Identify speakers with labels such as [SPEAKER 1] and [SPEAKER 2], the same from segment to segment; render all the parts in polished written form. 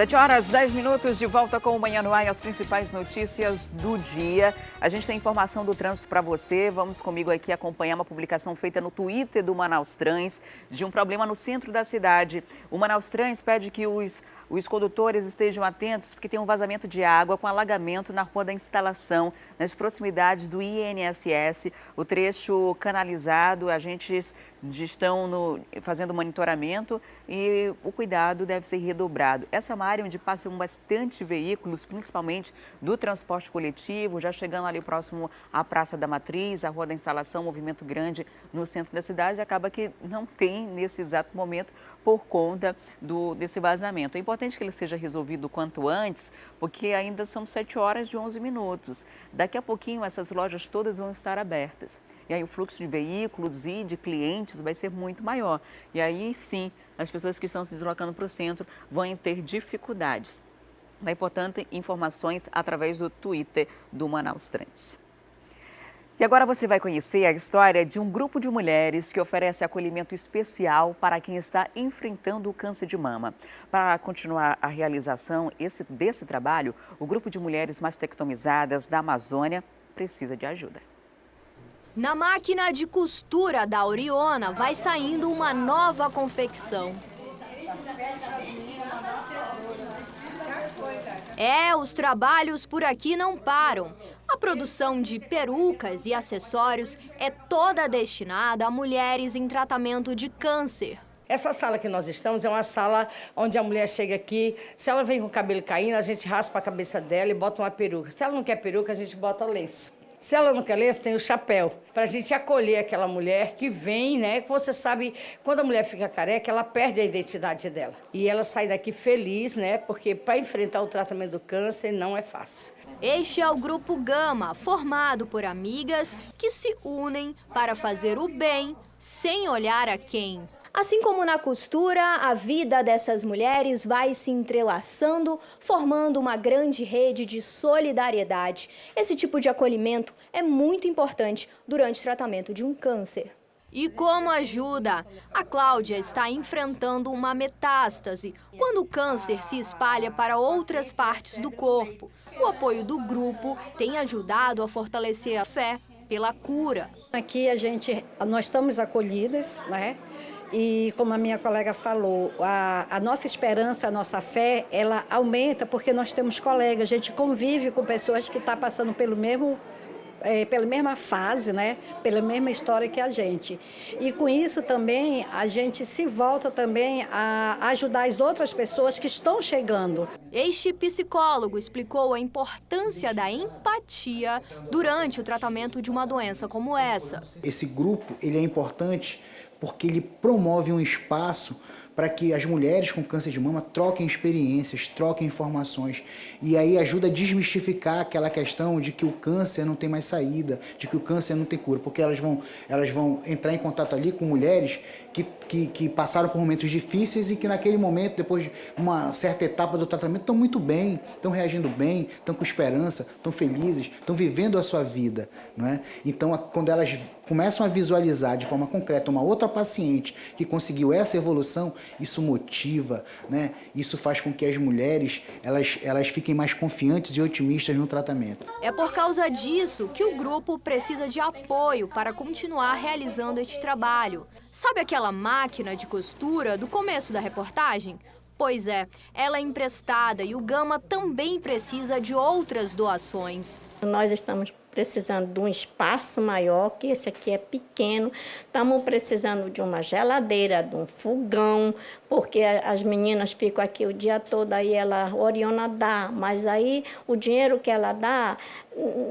[SPEAKER 1] 7h10, de volta com o Manhã no Ar e as principais notícias do dia. A gente tem informação do trânsito para você. Vamos comigo aqui acompanhar uma publicação feita no Twitter do Manaus Trans de um problema no centro da cidade. O Manaus Trans pede que os condutores estejam atentos porque tem um vazamento de água com alagamento na Rua da Instalação, nas proximidades do INSS. O trecho canalizado, agentes estão fazendo monitoramento e o cuidado deve ser redobrado. Essa é uma área onde passam bastante veículos, principalmente do transporte coletivo, já chegando ali próximo à Praça da Matriz, à Rua da Instalação, movimento grande no centro da cidade, acaba que não tem nesse exato momento por conta desse vazamento. É importante que ele seja resolvido o quanto antes, porque ainda são 7h11. Daqui a pouquinho essas lojas todas vão estar abertas. E aí o fluxo de veículos e de clientes vai ser muito maior. E aí sim, as pessoas que estão se deslocando para o centro vão ter dificuldades. Daí, portanto, informações através do Twitter do Manaus Trans. E agora você vai conhecer a história de um grupo de mulheres que oferece acolhimento especial para quem está enfrentando o câncer de mama. Para continuar a realização desse trabalho, o grupo de mulheres mastectomizadas da Amazônia precisa de ajuda.
[SPEAKER 2] Na máquina de costura da Oriona vai saindo uma nova confecção. Os trabalhos por aqui não param. A produção de perucas e acessórios é toda destinada a mulheres em tratamento de câncer.
[SPEAKER 3] Essa sala que nós estamos é uma sala onde a mulher chega aqui, se ela vem com o cabelo caindo, a gente raspa a cabeça dela e bota uma peruca. Se ela não quer peruca, a gente bota lenço. Se ela não quer lenço, tem o chapéu, para a gente acolher aquela mulher que vem, né? Você sabe, quando a mulher fica careca, ela perde a identidade dela. E ela sai daqui feliz, né? Porque para enfrentar o tratamento do câncer não é fácil.
[SPEAKER 2] Este é o Grupo Gama, formado por amigas que se unem para fazer o bem sem olhar a quem. Assim como na costura, a vida dessas mulheres vai se entrelaçando, formando uma grande rede de solidariedade. Esse tipo de acolhimento é muito importante durante o tratamento de um câncer. E como ajuda? A Cláudia está enfrentando uma metástase, quando o câncer se espalha para outras partes do corpo. O apoio do grupo tem ajudado a fortalecer a fé pela cura.
[SPEAKER 4] Aqui nós estamos acolhidas, né? E como a minha colega falou, a nossa esperança, a nossa fé, ela aumenta porque nós temos colegas, a gente convive com pessoas que estão passando pela mesma fase, né? Pela mesma história que a gente. E com isso também a gente se volta também a ajudar as outras pessoas que estão chegando.
[SPEAKER 2] Este psicólogo explicou a importância da empatia durante o tratamento de uma doença como essa.
[SPEAKER 5] Esse grupo ele é importante porque ele promove um espaço para que as mulheres com câncer de mama troquem experiências, troquem informações. E aí ajuda a desmistificar aquela questão de que o câncer não tem mais saída, de que o câncer não tem cura, porque elas vão entrar em contato ali com mulheres que passaram por momentos difíceis e que naquele momento, depois de uma certa etapa do tratamento, estão muito bem, estão reagindo bem, estão com esperança, estão felizes, estão vivendo a sua vida, não é? Então, quando elas começam a visualizar de forma concreta uma outra paciente que conseguiu essa evolução, isso motiva, né? Isso faz com que as mulheres elas fiquem mais confiantes e otimistas no tratamento.
[SPEAKER 2] É por causa disso que o grupo precisa de apoio para continuar realizando este trabalho. Sabe aquela máquina de costura do começo da reportagem? Pois é, ela é emprestada e o Gama também precisa de outras doações.
[SPEAKER 6] Nós estamos precisando de um espaço maior, que esse aqui é pequeno. Estamos precisando de uma geladeira, de um fogão, porque as meninas ficam aqui o dia todo, aí a Oriona dá, mas aí o dinheiro que ela dá,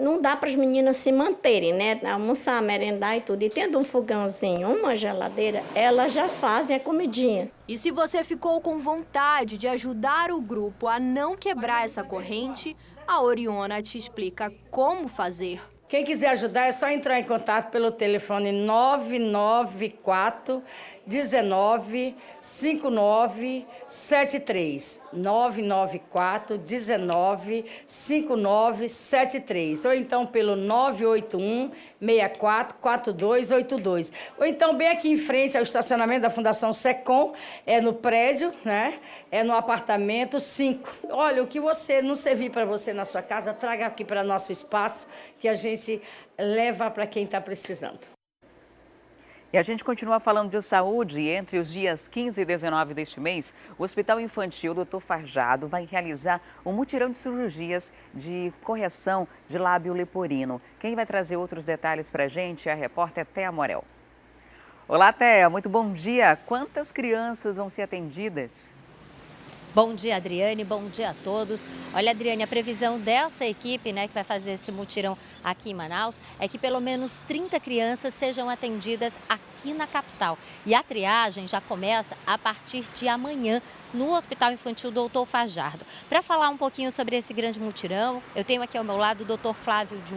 [SPEAKER 6] não dá para as meninas se manterem, né? Almoçar, merendar e tudo. E tendo um fogãozinho, uma geladeira, elas já fazem a comidinha.
[SPEAKER 2] E se você ficou com vontade de ajudar o grupo a não quebrar essa corrente, a Oriona te explica como fazer.
[SPEAKER 3] Quem quiser ajudar é só entrar em contato pelo telefone 994 19 59 73. 994 19 59 73. Ou então pelo 981 64 4282. Ou então bem aqui em frente ao estacionamento da Fundação Secom, é no prédio, né? É no apartamento 5. Olha, o que você não servir para você na sua casa, traga aqui para nosso espaço, que a gente leva para quem está precisando.
[SPEAKER 1] E a gente continua falando de saúde. Entre os dias 15 e 19 deste mês, o Hospital Infantil Dr. Farjado vai realizar um mutirão de cirurgias de correção de lábio leporino. Quem vai trazer outros detalhes para a gente é a repórter Thea Morel. Olá, Thea, muito bom dia. Quantas crianças vão ser atendidas?
[SPEAKER 7] Bom dia, Adriane. Bom dia a todos. Olha, Adriane, a previsão dessa equipe, que vai fazer esse mutirão aqui em Manaus, é que pelo menos 30 crianças sejam atendidas aqui na capital. E a triagem já começa a partir de amanhã no Hospital Infantil Dr. Farjado. Para falar um pouquinho sobre esse grande mutirão, eu tenho aqui ao meu lado o Dr. Flávio de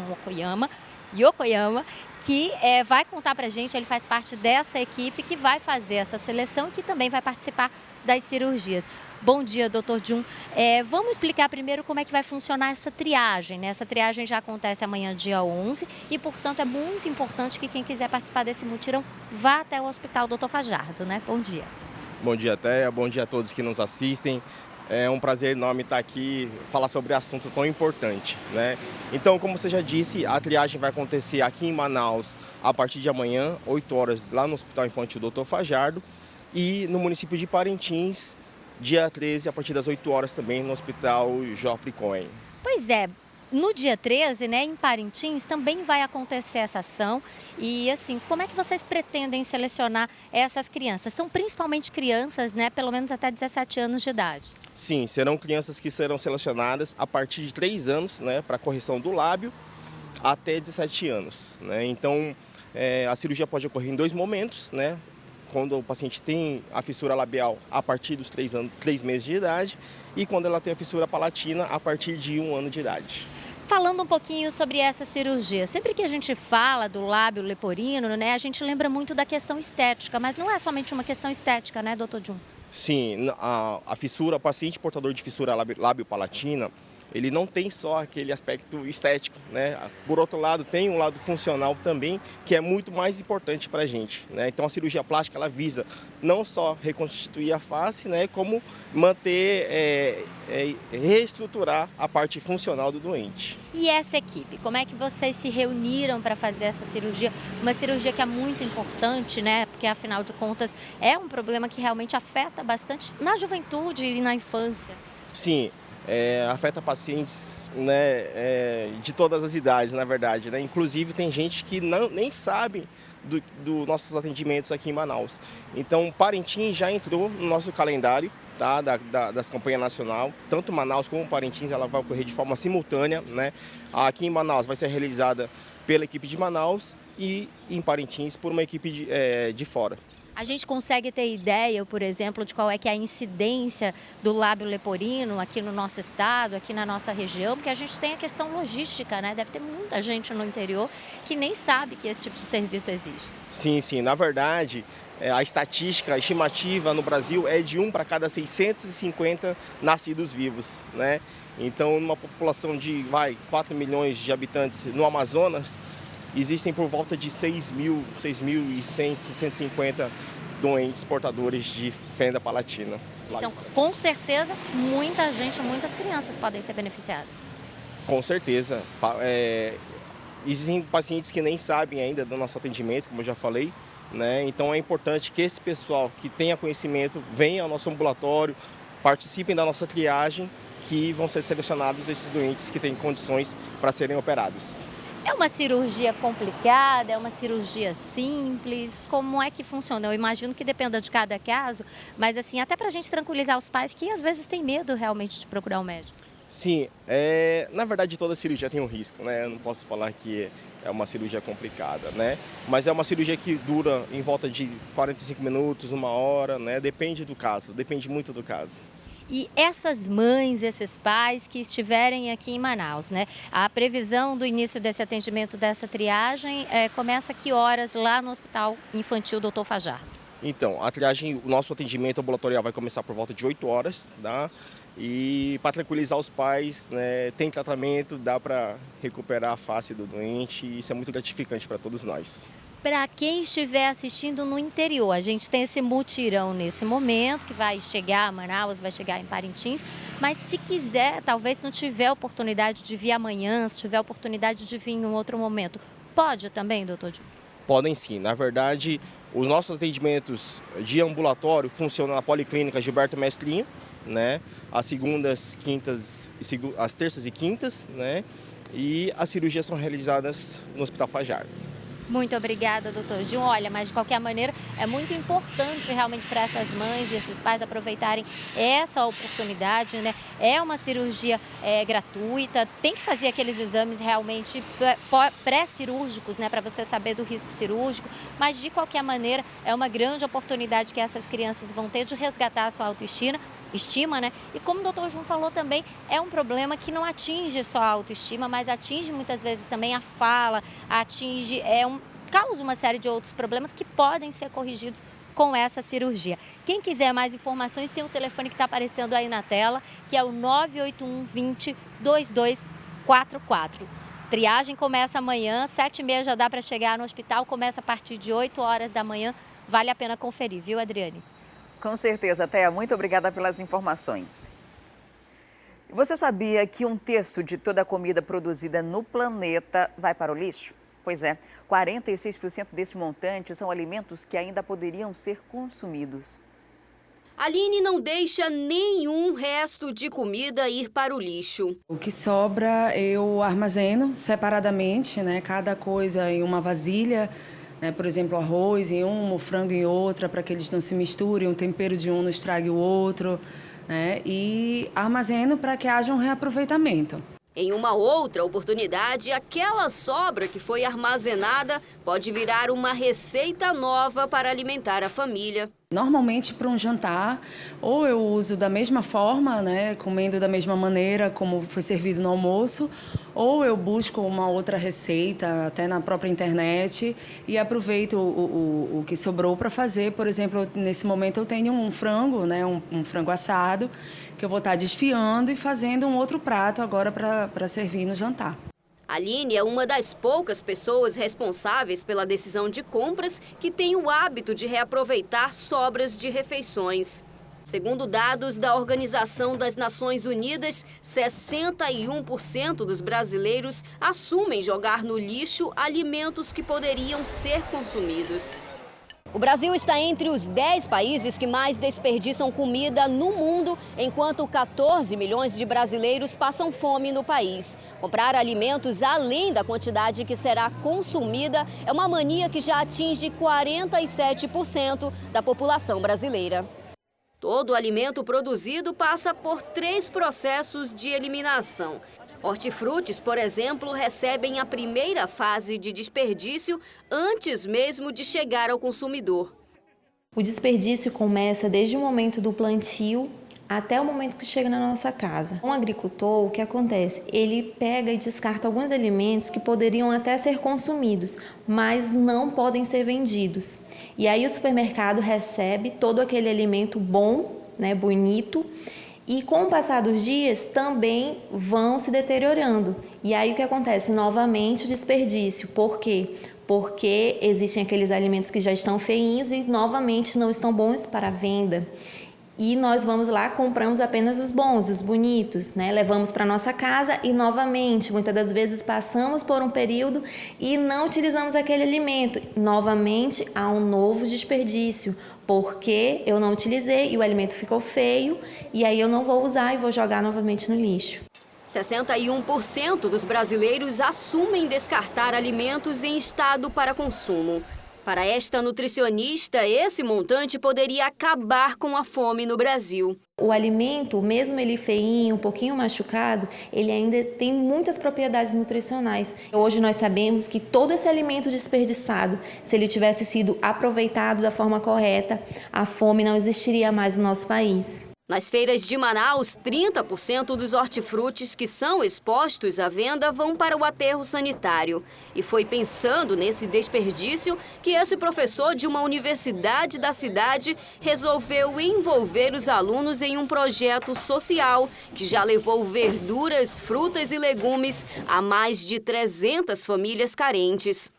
[SPEAKER 7] Yokoyama, que vai contar para a gente. Ele faz parte dessa equipe que vai fazer essa seleção e que também vai participar das cirurgias. Bom dia, doutor Jun. Vamos explicar primeiro como é que vai funcionar essa triagem, né? Essa triagem já acontece amanhã, dia 11, e, portanto, é muito importante que quem quiser participar desse mutirão vá até o Hospital Dr. Farjado, né? Bom dia.
[SPEAKER 8] Bom dia, Thea. Bom dia a todos que nos assistem. É um prazer enorme estar aqui, falar sobre um assunto tão importante, né? Então, como você já disse, a triagem vai acontecer aqui em Manaus a partir de amanhã, 8 horas, lá no Hospital Infantil Dr. Farjado, e no município de Parintins, dia 13, a partir das 8 horas também, no Hospital Geoffrey Cohen.
[SPEAKER 7] Pois é, no dia 13, em Parintins, também vai acontecer essa ação. E assim, como é que vocês pretendem selecionar essas crianças? São principalmente crianças, pelo menos até 17 anos de idade.
[SPEAKER 8] Sim, serão crianças que serão selecionadas a partir de 3 anos, para correção do lábio, até 17 anos. Então, a cirurgia pode ocorrer em 2 momentos, quando o paciente tem a fissura labial a partir dos 3 meses de idade e quando ela tem a fissura palatina a partir de 1 ano de idade.
[SPEAKER 7] Falando um pouquinho sobre essa cirurgia, sempre que a gente fala do lábio leporino, a gente lembra muito da questão estética, mas não é somente uma questão estética, doutor Jun?
[SPEAKER 8] Sim, a fissura, o paciente portador de fissura lábio-palatina, ele não tem só aquele aspecto estético, Por outro lado, tem um lado funcional também, que é muito mais importante para a gente, Então, a cirurgia plástica, ela visa não só reconstituir a face, como manter, reestruturar a parte funcional do doente.
[SPEAKER 7] E essa equipe, como é que vocês se reuniram para fazer essa cirurgia? Uma cirurgia que é muito importante, Porque, afinal de contas, é um problema que realmente afeta bastante na juventude e na infância.
[SPEAKER 8] Sim. Afeta pacientes de todas as idades, na verdade. Inclusive, tem gente que nem sabe dos nossos atendimentos aqui em Manaus. Então, Parintins já entrou no nosso calendário das campanhas nacional. Tanto Manaus como Parintins, ela vai ocorrer de forma simultânea. Aqui em Manaus vai ser realizada pela equipe de Manaus e em Parintins por uma equipe de fora.
[SPEAKER 7] A gente consegue ter ideia, por exemplo, de qual é que é a incidência do lábio leporino aqui no nosso estado, aqui na nossa região, porque a gente tem a questão logística, Deve ter muita gente no interior que nem sabe que esse tipo de serviço existe.
[SPEAKER 8] Sim. Na verdade, a estatística, a estimativa no Brasil é de 1 para cada 650 nascidos vivos, Então, numa população de 4 milhões de habitantes no Amazonas, existem por volta de 6.100, 650 doentes portadores de fenda palatina.
[SPEAKER 7] Então, com certeza, muita gente, muitas crianças podem ser beneficiadas.
[SPEAKER 8] Com certeza. Existem pacientes que nem sabem ainda do nosso atendimento, como eu já falei, Então, é importante que esse pessoal que tenha conhecimento venha ao nosso ambulatório, participem da nossa triagem, que vão ser selecionados esses doentes que têm condições para serem operados.
[SPEAKER 7] É uma cirurgia complicada? É uma cirurgia simples? Como é que funciona? Eu imagino que dependa de cada caso, mas assim, até para a gente tranquilizar os pais que às vezes têm medo realmente de procurar um médico.
[SPEAKER 8] Sim, na verdade toda cirurgia tem um risco, Eu não posso falar que é uma cirurgia complicada, Mas é uma cirurgia que dura em volta de 45 minutos, 1 hora, Depende do caso, depende muito do caso.
[SPEAKER 7] E essas mães, esses pais que estiverem aqui em Manaus, né? A previsão do início desse atendimento, dessa triagem, começa a que horas lá no Hospital Infantil Dr. Fajardo?
[SPEAKER 8] Então, a triagem, o nosso atendimento ambulatorial vai começar por volta de 8 horas, tá? E para tranquilizar os pais, né, tem tratamento, dá para recuperar a face do doente e isso é muito gratificante para todos nós.
[SPEAKER 7] Para quem estiver assistindo no interior, a gente tem esse mutirão nesse momento, que vai chegar a Manaus, vai chegar em Parintins, mas se quiser, talvez não tiver oportunidade de vir amanhã, se tiver oportunidade de vir em um outro momento, pode também, doutor Gil?
[SPEAKER 8] Podem sim, na verdade, os nossos atendimentos de ambulatório funcionam na Policlínica Gilberto Mestrinho, né? Às segundas, quintas, às terças e quintas, né? E as cirurgias são realizadas no Hospital Fajardo.
[SPEAKER 7] Muito obrigada, doutor Gil. Olha, mas de qualquer maneira é muito importante realmente para essas mães e esses pais aproveitarem essa oportunidade, né? É uma cirurgia gratuita, tem que fazer aqueles exames realmente pré-cirúrgicos, né? Para você saber do risco cirúrgico, mas de qualquer maneira é uma grande oportunidade que essas crianças vão ter de resgatar a sua autoestima, né? E como o doutor João falou também, é um problema que não atinge só a autoestima, mas atinge muitas vezes também a fala, causa uma série de outros problemas que podem ser corrigidos com essa cirurgia. Quem quiser mais informações, tem o telefone que está aparecendo aí na tela, que é o 981 20 2244. Triagem começa amanhã, 7h30 já dá para chegar no hospital, começa a partir de 8 horas da manhã. Vale a pena conferir, viu, Adriane?
[SPEAKER 1] Com certeza, Thea. Muito obrigada pelas informações. Você sabia que 1/3 de toda a comida produzida no planeta vai para o lixo? Pois é, 46% deste montante são alimentos que ainda poderiam ser consumidos.
[SPEAKER 9] Aline não deixa nenhum resto de comida ir para o lixo.
[SPEAKER 10] O que sobra eu armazeno separadamente, né? Cada coisa em uma vasilha. Por exemplo, arroz em uma, o frango em outra, para que eles não se misturem, um tempero de um não estrague o outro, né? E armazeno para que haja um reaproveitamento.
[SPEAKER 9] Em uma outra oportunidade, aquela sobra que foi armazenada pode virar uma receita nova para alimentar a família.
[SPEAKER 10] Normalmente, para um jantar, ou eu uso da mesma forma, né, comendo da mesma maneira como foi servido no almoço, ou eu busco uma outra receita, até na própria internet, e aproveito o que sobrou para fazer. Por exemplo, nesse momento eu tenho um frango, né, um frango assado, que eu vou estar desfiando e fazendo um outro prato agora para servir no jantar.
[SPEAKER 9] Aline é uma das poucas pessoas responsáveis pela decisão de compras que tem o hábito de reaproveitar sobras de refeições. Segundo dados da Organização das Nações Unidas, 61% dos brasileiros assumem jogar no lixo alimentos que poderiam ser consumidos. O Brasil está entre os 10 países que mais desperdiçam comida no mundo, enquanto 14 milhões de brasileiros passam fome no país. Comprar alimentos além da quantidade que será consumida é uma mania que já atinge 47% da população brasileira. Todo alimento produzido passa por 3 processos de eliminação. Hortifrutis, por exemplo, recebem a primeira fase de desperdício antes mesmo de chegar ao consumidor.
[SPEAKER 11] O desperdício começa desde o momento do plantio até o momento que chega na nossa casa. Um agricultor, o que acontece? Ele pega e descarta alguns alimentos que poderiam até ser consumidos, mas não podem ser vendidos. E aí o supermercado recebe todo aquele alimento bom, né, bonito, e com o passar dos dias também vão se deteriorando. E aí o que acontece? Novamente o desperdício. Por quê? Porque existem aqueles alimentos que já estão feinhos e novamente não estão bons para a venda. E nós vamos lá, compramos apenas os bons, os bonitos, né? Levamos para nossa casa e novamente, muitas das vezes passamos por um período e não utilizamos aquele alimento. Novamente há um novo desperdício, porque eu não utilizei e o alimento ficou feio e aí eu não vou usar e vou jogar novamente no lixo.
[SPEAKER 9] 61% dos brasileiros assumem descartar alimentos em estado para consumo. Para esta nutricionista, esse montante poderia acabar com a fome no Brasil.
[SPEAKER 11] O alimento, mesmo ele feinho, um pouquinho machucado, ele ainda tem muitas propriedades nutricionais. Hoje nós sabemos que todo esse alimento desperdiçado, se ele tivesse sido aproveitado da forma correta, a fome não existiria mais no nosso país.
[SPEAKER 9] Nas feiras de Manaus, 30% dos hortifrutis que são expostos à venda vão para o aterro sanitário. E foi pensando nesse desperdício que esse professor de uma universidade da cidade resolveu envolver os alunos em um projeto social que já levou verduras, frutas e legumes a mais de 300 famílias carentes.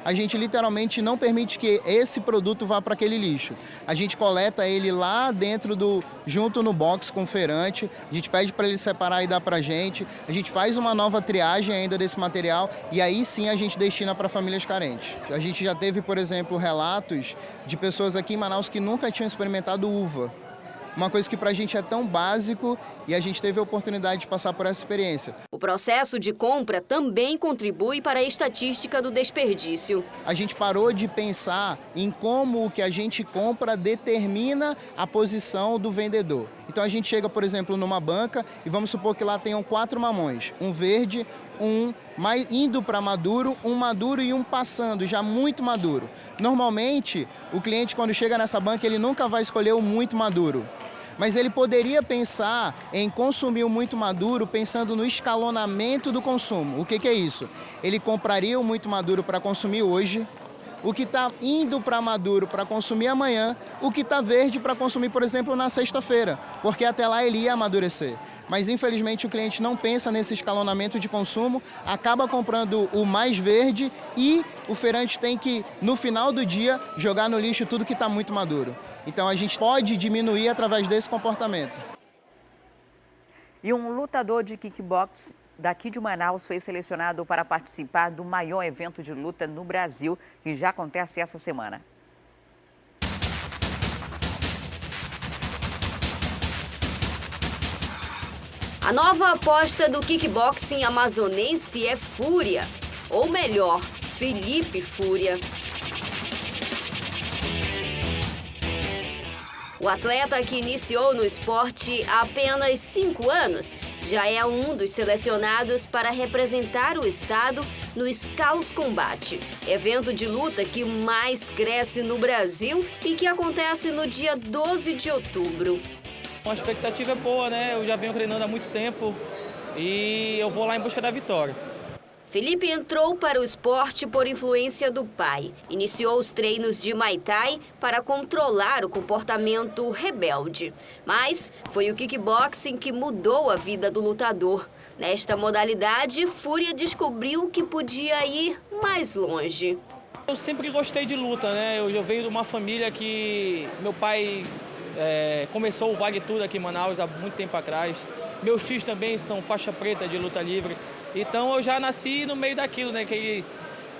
[SPEAKER 12] A gente literalmente não permite que esse produto vá para aquele lixo. A gente coleta ele lá dentro junto no box com o feirante, a gente pede para ele separar e dar para a gente gente faz uma nova triagem ainda desse material e aí sim a gente destina para famílias carentes. A gente já teve, por exemplo, relatos de pessoas aqui em Manaus que nunca tinham experimentado uva. Uma coisa que para a gente é tão básico e a gente teve a oportunidade de passar por essa experiência.
[SPEAKER 9] O processo de compra também contribui para a estatística do desperdício.
[SPEAKER 12] A gente parou de pensar em como o que a gente compra determina a posição do vendedor. Então a gente chega, por exemplo, numa banca e vamos supor que lá tenham 4 mamões, um verde, um indo para maduro, um maduro e um passando, já muito maduro. Normalmente, o cliente quando chega nessa banca, ele nunca vai escolher o muito maduro. Mas ele poderia pensar em consumir o muito maduro pensando no escalonamento do consumo. O que é isso? Ele compraria o muito maduro para consumir hoje, o que está indo para maduro para consumir amanhã, o que está verde para consumir, por exemplo, na sexta-feira, porque até lá ele ia amadurecer. Mas, infelizmente, o cliente não pensa nesse escalonamento de consumo, acaba comprando o mais verde e o feirante tem que, no final do dia, jogar no lixo tudo que está muito maduro. Então, a gente pode diminuir através desse comportamento.
[SPEAKER 1] E um lutador de kickbox daqui de Manaus foi selecionado para participar do maior evento de luta no Brasil, que já acontece essa semana.
[SPEAKER 9] A nova aposta do kickboxing amazonense é Fúria, ou melhor, Felipe Fúria. O atleta que iniciou no esporte há apenas 5 anos já é um dos selecionados para representar o estado no Scaus Combate, evento de luta que mais cresce no Brasil e que acontece no dia 12 de outubro.
[SPEAKER 13] A expectativa é boa, né? Eu já venho treinando há muito tempo e eu vou lá em busca da vitória.
[SPEAKER 9] Felipe entrou para o esporte por influência do pai. Iniciou os treinos de Muay Thai para controlar o comportamento rebelde. Mas foi o kickboxing que mudou a vida do lutador. Nesta modalidade, Fúria descobriu que podia ir mais longe.
[SPEAKER 13] Eu sempre gostei de luta, né? Eu venho de uma família que meu pai começou o Vale Tudo aqui em Manaus há muito tempo atrás. Meus tios também são faixa preta de luta livre. Então eu já nasci no meio daquilo, né? Aquele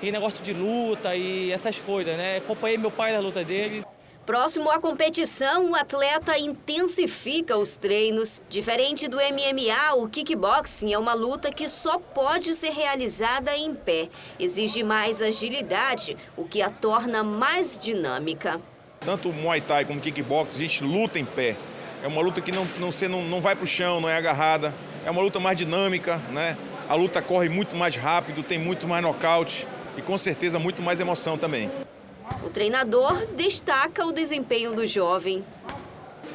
[SPEAKER 13] negócio de luta e essas coisas, né? Acompanhei meu pai na luta dele.
[SPEAKER 9] Próximo à competição, o atleta intensifica os treinos. Diferente do MMA, o kickboxing é uma luta que só pode ser realizada em pé. Exige mais agilidade, o que a torna mais dinâmica.
[SPEAKER 14] Tanto o Muay Thai como o kickboxing, existe luta em pé. É uma luta que não vai para o chão, não é agarrada. É uma luta mais dinâmica, né? A luta corre muito mais rápido, tem muito mais nocaute e com certeza muito mais emoção também.
[SPEAKER 9] O treinador destaca o desempenho do jovem.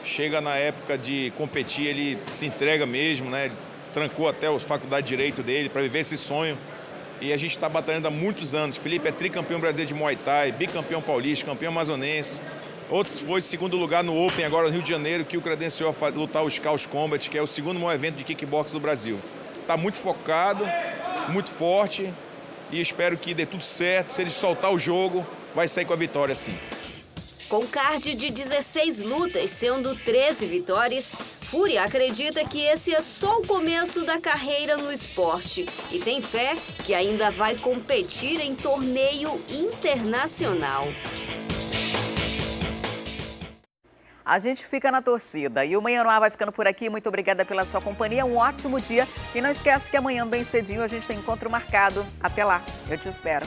[SPEAKER 14] Chega na época de competir, ele se entrega mesmo, né? Ele trancou até a faculdade de Direito dele para viver esse sonho. E a gente está batalhando há muitos anos. Felipe é tricampeão brasileiro de Muay Thai, bicampeão paulista, campeão amazonense. Outros foi segundo lugar no Open agora no Rio de Janeiro, que o credenciou a lutar o Scaus Combat, que é o segundo maior evento de kickbox do Brasil. Está muito focado, muito forte e espero que dê tudo certo. Se ele soltar o jogo, vai sair com a vitória sim.
[SPEAKER 9] Com card de 16 lutas, sendo 13 vitórias, Fúria acredita que esse é só o começo da carreira no esporte e tem fé que ainda vai competir em torneio internacional.
[SPEAKER 1] A gente fica na torcida. E o Manhã no Ar vai ficando por aqui. Muito obrigada pela sua companhia. Um ótimo dia. E não esquece que amanhã, bem cedinho, a gente tem encontro marcado. Até lá. Eu te espero.